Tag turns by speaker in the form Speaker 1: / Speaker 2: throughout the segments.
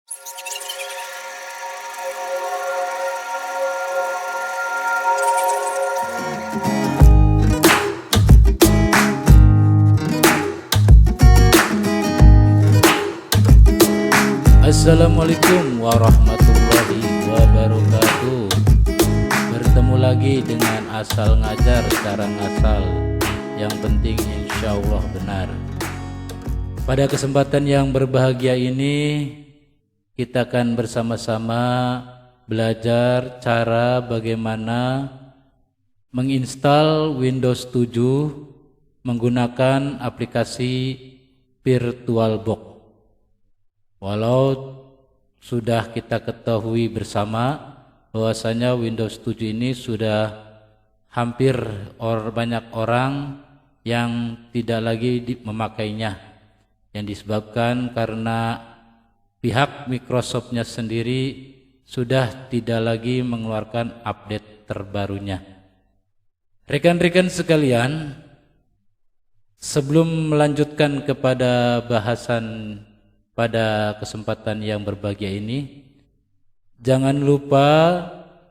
Speaker 1: Assalamualaikum warahmatullahi wabarakatuh. Bertemu lagi dengan Asal Ngajar Cara Ngasal. Yang penting insya Allah benar. Pada kesempatan yang berbahagia ini, kita akan bersama-sama belajar cara bagaimana menginstal Windows 7 menggunakan aplikasi VirtualBox. Walau sudah kita ketahui bersama bahwasanya Windows 7 ini sudah hampir banyak orang yang tidak lagi memakainya, yang disebabkan karena pihak Microsoftnya sendiri sudah tidak lagi mengeluarkan update terbarunya. Rekan-rekan sekalian, sebelum melanjutkan kepada bahasan pada kesempatan yang berbahagia ini, jangan lupa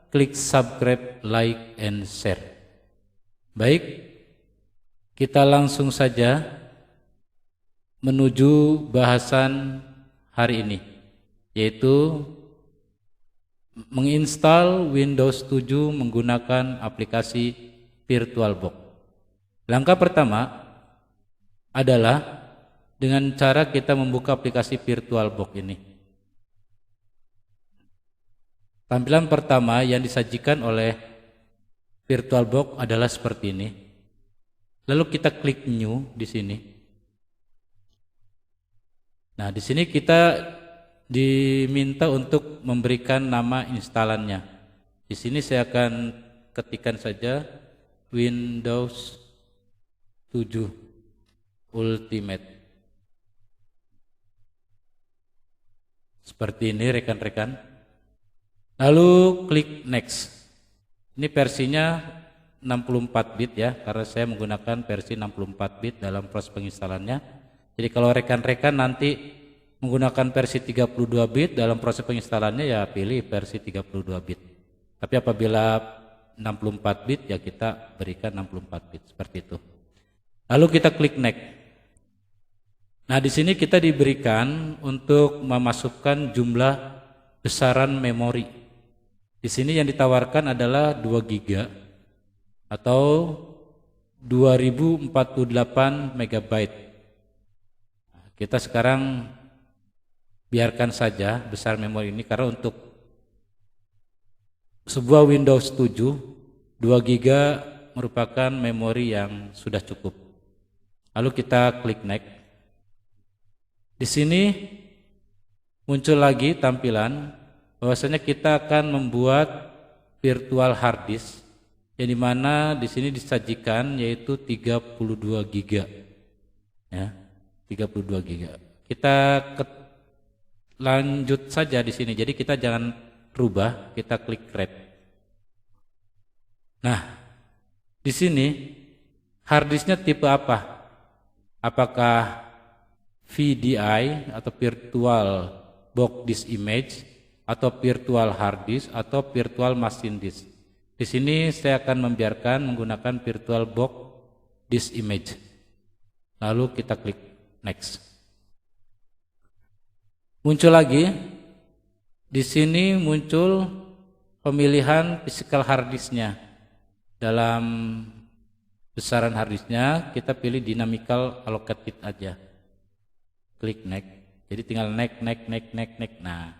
Speaker 1: klik subscribe, like, and share. Baik, kita langsung saja menuju bahasan hari ini, yaitu menginstal Windows 7 menggunakan aplikasi VirtualBox. Langkah pertama adalah dengan cara kita membuka aplikasi VirtualBox ini. Tampilan pertama yang disajikan oleh VirtualBox adalah seperti ini. Lalu kita klik New di sini. Nah, di sini kita diminta untuk memberikan nama instalannya. Di sini saya akan ketikkan saja Windows 7 Ultimate. Seperti ini rekan-rekan. Lalu klik next. Ini versinya 64 bit ya, karena saya menggunakan versi 64 bit dalam proses penginstalannya. Jadi kalau rekan-rekan nanti menggunakan versi 32 bit dalam proses penginstalannya, ya pilih versi 32 bit. Tapi apabila 64 bit ya kita berikan 64 bit seperti itu. Lalu kita klik next. Nah, di sini kita diberikan untuk memasukkan jumlah besaran memori. Di sini yang ditawarkan adalah 2 GB atau 2048 MB. Nah, kita sekarang biarkan saja besar memori ini karena untuk sebuah Windows 7 2 GB merupakan memori yang sudah cukup. Lalu kita klik next. Di sini muncul lagi tampilan bahwasanya kita akan membuat virtual hard disk, yang dimana di sini disajikan yaitu 32 GB, ya, 32 GB. Kita lanjut saja di sini. Jadi kita jangan rubah, kita klik create. Nah, di sini hard disknya tipe apa? Apakah VDI atau Virtual Box Disk Image, atau Virtual Hard Disk, atau Virtual Machine Disk. Di sini saya akan membiarkan menggunakan Virtual Box Disk Image. Lalu kita klik next. Muncul lagi. Di sini muncul pemilihan physical hard disknya. Dalam besaran hard disknya kita pilih dynamical allocated aja. Klik next. Jadi tinggal next. Nah,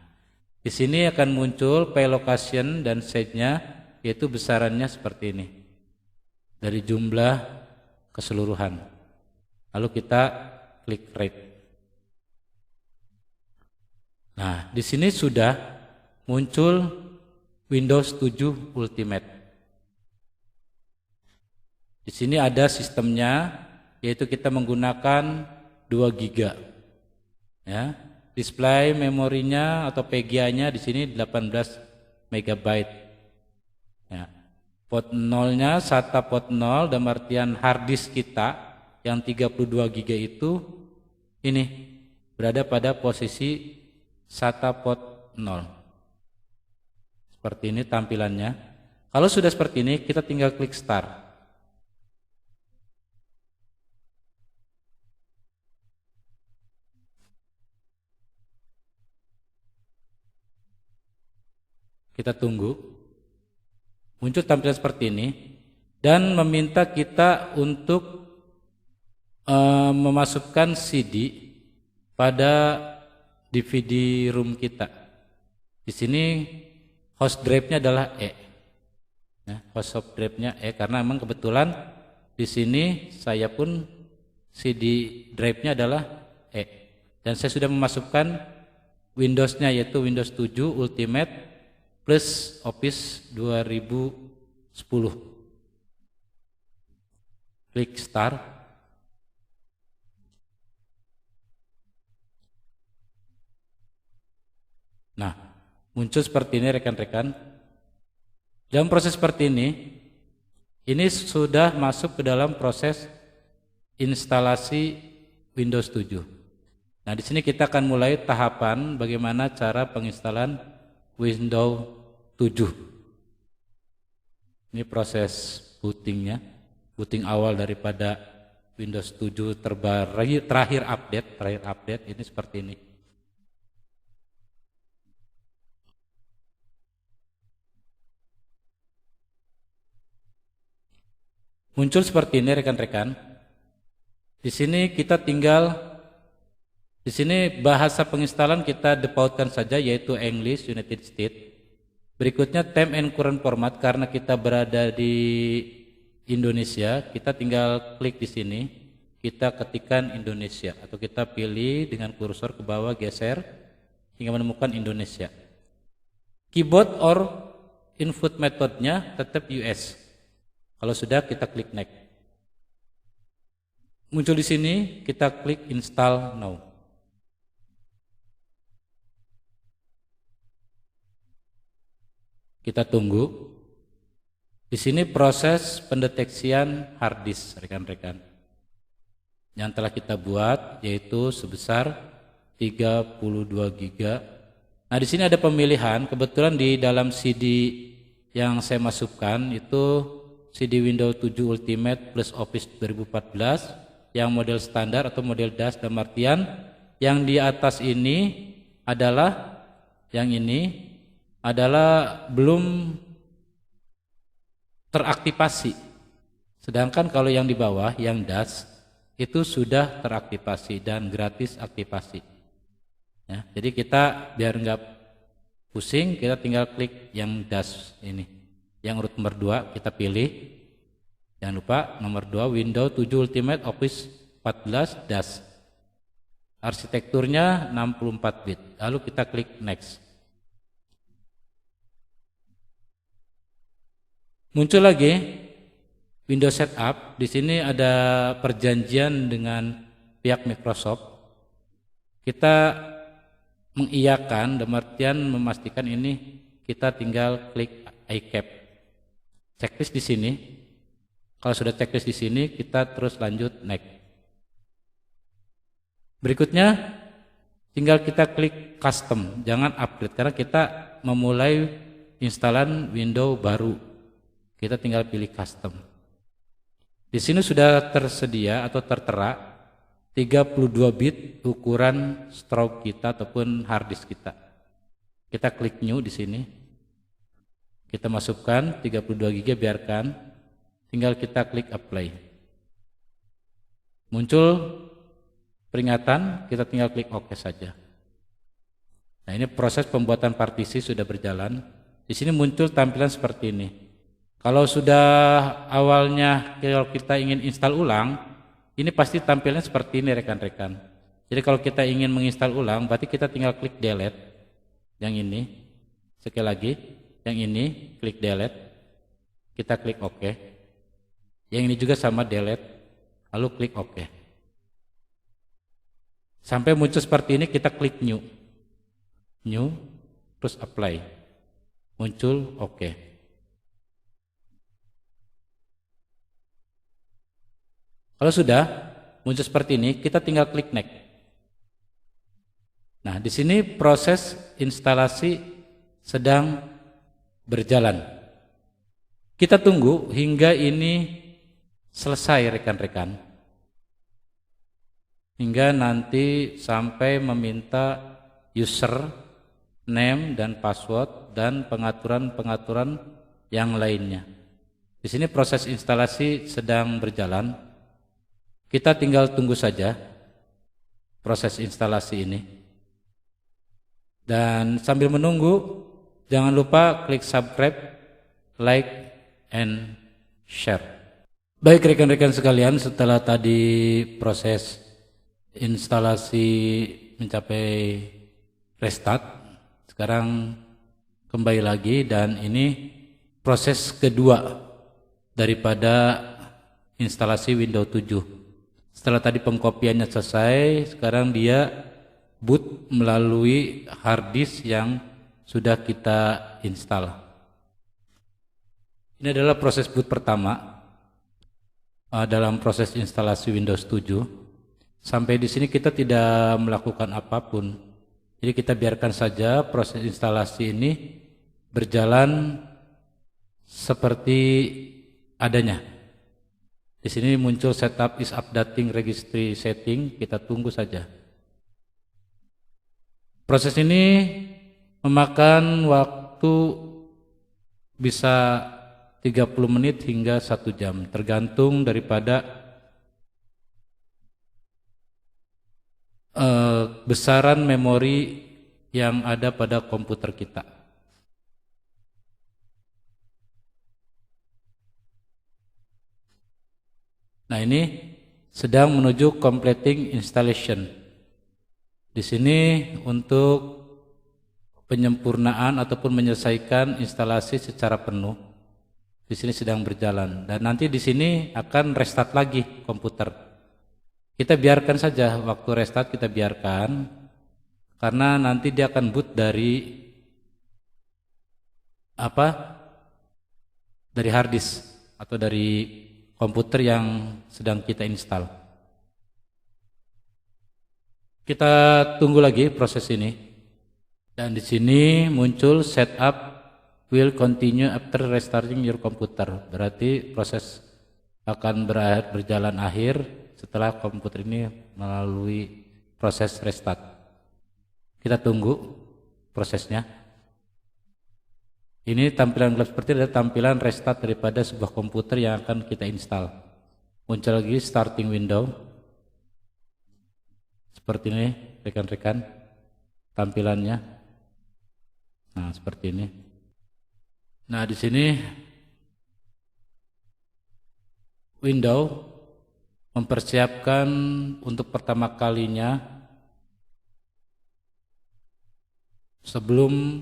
Speaker 1: di sini akan muncul file location dan size-nya, yaitu besarannya seperti ini. Dari jumlah keseluruhan. Lalu kita klik create. Nah, di sini sudah muncul Windows 7 Ultimate. Di sini ada sistemnya, yaitu kita menggunakan 2 GB. Ya, display memorinya atau PGA-nya di sini 18 MB. Ya. Port 0-nya SATA port 0 dalam artian hard disk kita yang 32 GB itu ini berada pada posisi SATA port 0. Seperti ini tampilannya. Kalau sudah seperti ini, kita tinggal klik start. Kita tunggu. Muncul tampilan seperti ini dan meminta kita untuk memasukkan CD pada DVD room kita. Di sini host drive-nya adalah E. Ya, host drive-nya E karena memang kebetulan di sini saya pun CD drive-nya adalah E. Dan saya sudah memasukkan Windows-nya yaitu Windows 7 Ultimate plus Office 2010. Klik start. Nah, muncul seperti ini rekan-rekan. Dalam proses seperti ini sudah masuk ke dalam proses instalasi Windows 7. Nah, di sini kita akan mulai tahapan bagaimana cara penginstalan Windows 7. Ini proses bootingnya, booting awal daripada Windows 7 terakhir update ini seperti ini. Muncul seperti ini rekan-rekan. Di sini bahasa penginstalan kita defaultkan saja yaitu English United States. Berikutnya time and current format karena kita berada di Indonesia, kita tinggal klik di sini, kita ketikkan Indonesia atau kita pilih dengan kursor ke bawah geser hingga menemukan Indonesia. Keyboard or input methodenya tetap US. Kalau sudah kita klik next. Muncul di sini kita klik install now. Kita tunggu. Di sini proses pendeteksian hard disk rekan-rekan. Yang telah kita buat yaitu sebesar 32 GB. Nah, di sini ada pemilihan, kebetulan di dalam CD yang saya masukkan itu CD Windows 7 Ultimate plus Office 2014 yang model standar atau model DAS dalam artian yang di atas ini adalah belum teraktivasi. Sedangkan kalau yang di bawah yang DAS itu sudah teraktivasi dan gratis aktivasi. Ya, jadi kita biar nggak pusing kita tinggal klik yang DAS ini. Yang root nomor 2 kita pilih. Jangan lupa nomor 2 Windows 7 Ultimate Office 14 DAS. Arsitekturnya 64 bit. Lalu kita klik next. Muncul lagi Windows Setup. Di sini ada perjanjian dengan pihak Microsoft. Kita mengiyakan, dalam artian memastikan ini kita tinggal klik I cap. Checklist di sini. Kalau sudah checklist di sini, kita terus lanjut next. Berikutnya, tinggal kita klik custom, jangan upgrade karena kita memulai instalan Windows baru. Kita tinggal pilih custom. Di sini sudah tersedia atau tertera 32 bit ukuran stroke kita ataupun hard disk kita. Kita klik new di sini. Kita masukkan 32 GB, biarkan. Tinggal kita klik apply. Muncul peringatan, kita tinggal klik OK saja. Nah, ini proses pembuatan partisi sudah berjalan. Di sini muncul tampilan seperti ini. Kalau sudah awalnya kalau kita ingin install ulang, ini pasti tampilnya seperti ini rekan-rekan. Jadi kalau kita ingin menginstal ulang, berarti kita tinggal klik delete. Yang ini, sekali lagi. Yang ini klik delete, kita klik OK. Yang ini juga sama delete, lalu klik OK. Sampai muncul seperti ini kita klik new, terus apply. Muncul OK. Kalau sudah muncul seperti ini, kita tinggal klik next. Nah, di sini proses instalasi sedang berjalan. Kita tunggu hingga ini selesai rekan-rekan. Hingga nanti sampai meminta user name dan password dan pengaturan-pengaturan yang lainnya. Di sini proses instalasi sedang berjalan. Kita tinggal tunggu saja proses instalasi ini. Dan sambil menunggu, jangan lupa klik subscribe, like, and share. Baik rekan-rekan sekalian, setelah tadi proses instalasi mencapai restart, sekarang kembali lagi dan ini proses kedua daripada instalasi Windows 7. Setelah tadi pengkopiannya selesai, sekarang dia boot melalui hard disk yang sudah kita install. Ini adalah proses boot pertama dalam proses instalasi Windows 7. Sampai di sini kita tidak melakukan apapun. Jadi kita biarkan saja proses instalasi ini berjalan seperti adanya. Di sini muncul setup is updating registry setting, kita tunggu saja. Proses ini memakan waktu bisa 30 menit hingga 1 jam, tergantung daripada besaran memori yang ada pada komputer kita. Nah, ini sedang menuju completing installation. Di sini untuk penyempurnaan ataupun menyelesaikan instalasi secara penuh. Di sini sedang berjalan dan nanti di sini akan restart lagi komputer. Kita biarkan saja waktu restart, kita biarkan karena nanti dia akan boot dari dari hard disk atau dari komputer yang sedang kita install. Kita tunggu lagi proses ini. Dan di sini muncul setup will continue after restarting your computer. Berarti proses akan berjalan akhir setelah komputer ini melalui proses restart. Kita tunggu prosesnya. Ini tampilan gelap seperti ada tampilan restart daripada sebuah komputer yang akan kita install. Muncul lagi starting window. Seperti ini rekan-rekan tampilannya. Nah, seperti ini. Nah, di sini Windows mempersiapkan untuk pertama kalinya sebelum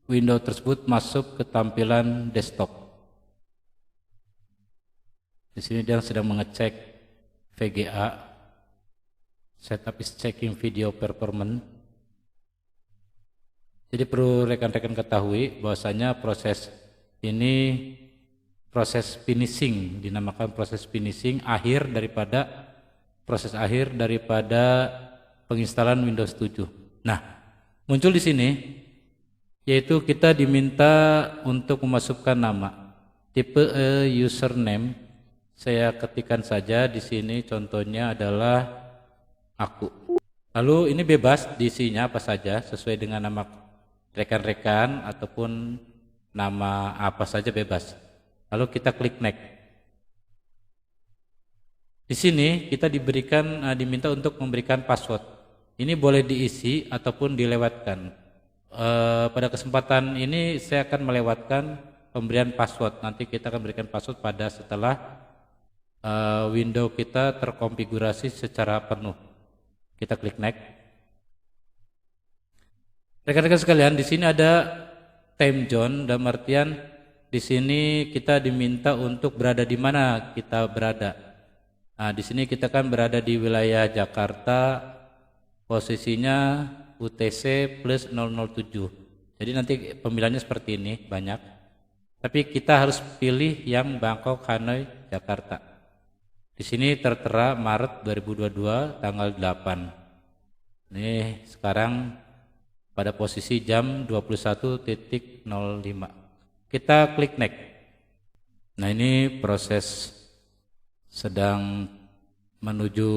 Speaker 1: Windows tersebut masuk ke tampilan desktop. Di sini dia sedang mengecek VGA. Setup is checking video performance. Jadi perlu rekan-rekan ketahui bahwasanya proses ini proses finishing, dinamakan proses finishing proses akhir daripada penginstalan Windows 7. Nah, muncul di sini yaitu kita diminta untuk memasukkan nama, tipe username. Saya ketikkan saja di sini contohnya adalah aku. Lalu ini bebas diisinya apa saja sesuai dengan nama rekan-rekan ataupun nama apa saja bebas. Lalu kita klik next. Di sini kita diminta untuk memberikan password. Ini boleh diisi ataupun dilewatkan. Pada kesempatan ini saya akan melewatkan pemberian password. Nanti kita akan berikan password setelah Windows kita terkonfigurasi secara penuh. Kita klik next. Rekan-rekan sekalian, di sini ada time zone, dalam artian di sini kita diminta untuk berada di mana kita berada. Nah, di sini kita kan berada di wilayah Jakarta, posisinya UTC plus 007. Jadi nanti pemilihannya seperti ini, banyak. Tapi kita harus pilih yang Bangkok, Hanoi, Jakarta. Di sini tertera Maret 2022 tanggal 8. Ini sekarang pada posisi jam 21.05. Kita klik next. Nah, ini proses sedang menuju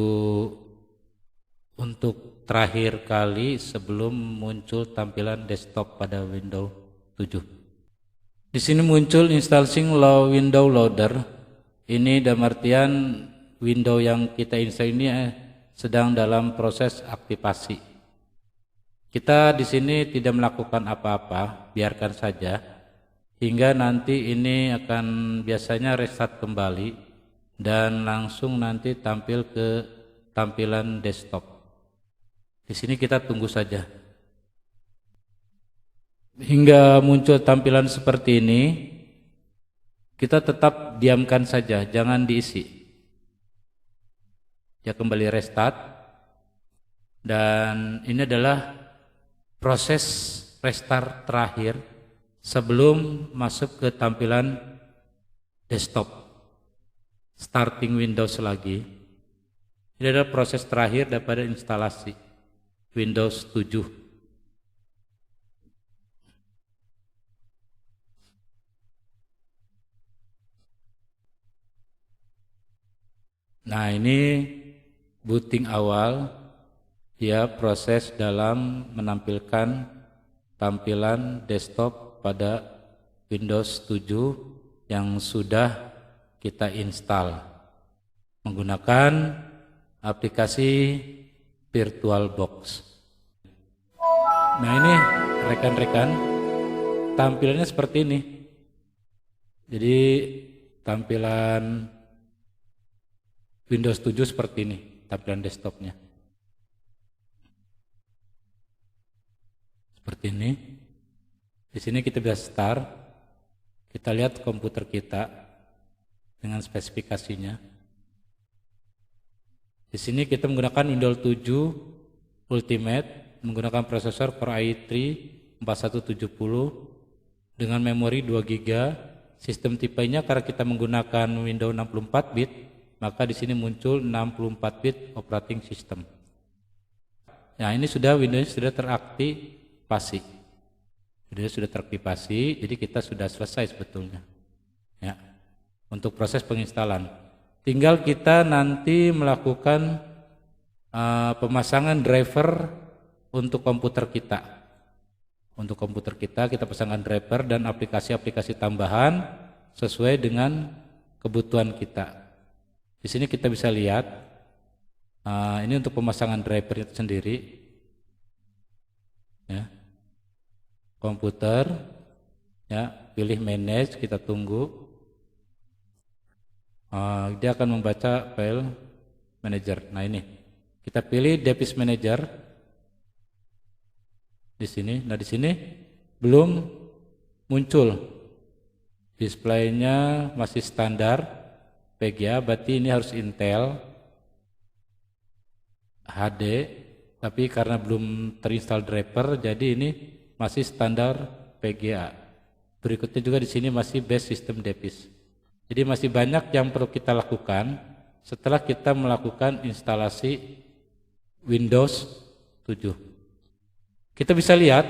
Speaker 1: untuk terakhir kali sebelum muncul tampilan desktop pada Windows 7. Di sini muncul installing window loader. Ini dalam artian window yang kita install ini sedang dalam proses aktivasi. Kita di sini tidak melakukan apa-apa, biarkan saja hingga nanti ini akan biasanya restart kembali dan langsung nanti tampil ke tampilan desktop. Di sini kita tunggu saja hingga muncul tampilan seperti ini. Kita tetap diamkan saja, jangan diisi. Ya, kembali restart. Dan ini adalah proses restart terakhir sebelum masuk ke tampilan desktop, starting Windows lagi. Ini adalah proses terakhir daripada instalasi Windows 7. Nah, ini booting awal, ya, proses dalam menampilkan tampilan desktop pada Windows 7 yang sudah kita install menggunakan aplikasi VirtualBox. Nah, ini rekan-rekan, tampilannya seperti ini. Jadi tampilan Windows 7 seperti ini, tampilan desktopnya. Seperti ini. Di sini kita bisa start. Kita lihat komputer kita dengan spesifikasinya. Di sini kita menggunakan Windows 7 Ultimate, menggunakan prosesor Core i3 4170 dengan memori 2 GB. Sistem tipenya karena kita menggunakan Windows 64 bit, maka di sini muncul 64 bit operating system. Nah, ini sudah Windows sudah teraktivasi. Sudah teraktivasi, jadi kita sudah selesai sebetulnya. Ya. Untuk proses penginstalan. Tinggal kita nanti melakukan pemasangan driver untuk komputer kita. Untuk komputer kita pasangkan driver dan aplikasi-aplikasi tambahan sesuai dengan kebutuhan kita. Di sini kita bisa lihat ini untuk pemasangan driver itu sendiri. Ya. Komputer, ya, pilih manage, kita tunggu. Dia akan membaca file manager. Nah, ini kita pilih device manager di sini. Nah, di sini belum muncul, displaynya masih standar VGA, berarti ini harus Intel HD, tapi karena belum terinstall driver, jadi ini masih standar VGA. Berikutnya juga di sini masih base system device. Jadi masih banyak yang perlu kita lakukan setelah kita melakukan instalasi Windows 7. Kita bisa lihat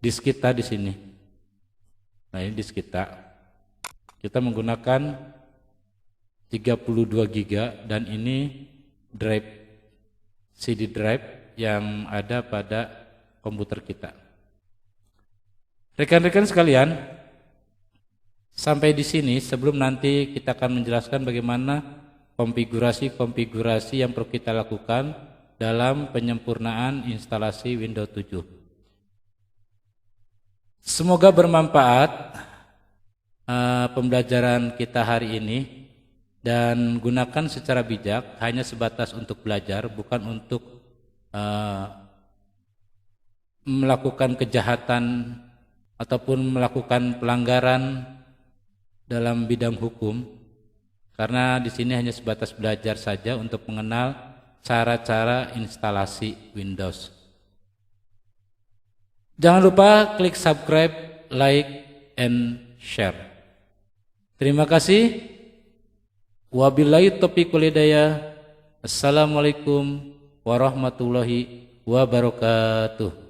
Speaker 1: disk kita di sini. Nah, ini disk kita. Kita menggunakan 32 GB dan ini drive CD drive yang ada pada komputer kita. Rekan-rekan sekalian, sampai di sini sebelum nanti kita akan menjelaskan bagaimana konfigurasi yang perlu kita lakukan dalam penyempurnaan instalasi Windows 7. Semoga bermanfaat pembelajaran kita hari ini, dan gunakan secara bijak, hanya sebatas untuk belajar, bukan untuk melakukan kejahatan ataupun melakukan pelanggaran dalam bidang hukum, karena di sini hanya sebatas belajar saja untuk mengenal cara-cara instalasi Windows. Jangan lupa klik subscribe, like, and share. Terima kasih. Wabillahi taufiq wal hidayah. Assalamualaikum warahmatullahi wabarakatuh.